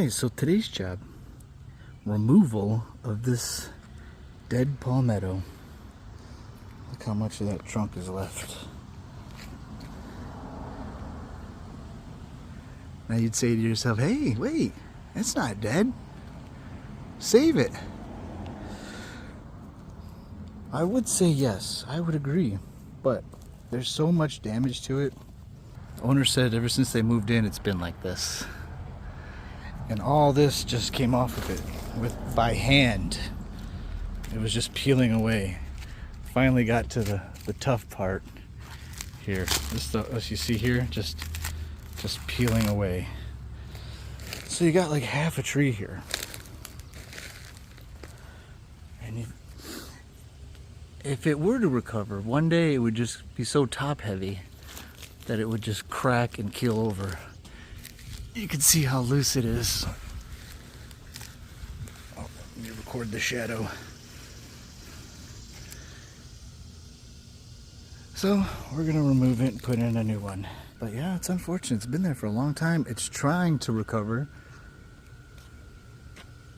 Alright, so today's job, removal of this dead palmetto. Look how much of that trunk is left. Now you'd say to yourself, hey, wait, it's not dead. Save it. I would say yes, I would agree, but there's so much damage to it. The owner said ever since they moved in, it's been like this. And all this just came off of it by hand. It was just peeling away. Finally got to the tough part here. This, as you see here, just peeling away. So you got like half a tree here. And if it were to recover, one day it would just be so top heavy that it would just crack and keel over. You can see how loose it is. Oh, let me record the shadow. So we're gonna remove it and put in a new one. But yeah, it's unfortunate. It's been there for a long time. It's trying to recover,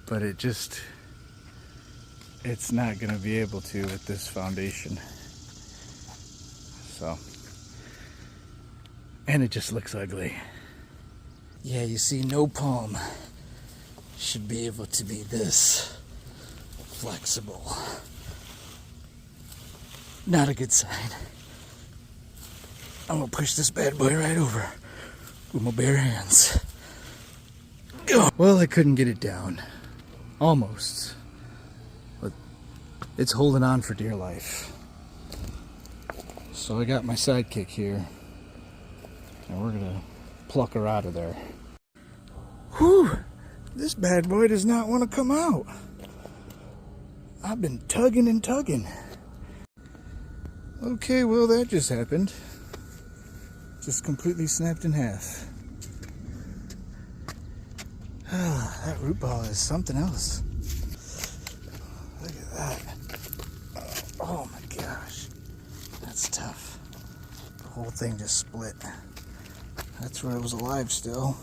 but it's not gonna be able to with this foundation. So, and it just looks ugly. Yeah, you see, no palm should be able to be this flexible. Not a good sign. I'm gonna push this bad boy right over with my bare hands. Well, I couldn't get it down. Almost. But it's holding on for dear life. So I got my sidekick here, and we're gonna pluck her out of there. Whew! This bad boy does not want to come out. I've been tugging and tugging. Okay, well, that just happened. Just completely snapped in half. That root ball is something else. Look at that. Oh my gosh. That's tough. The whole thing just split. That's where it was alive still.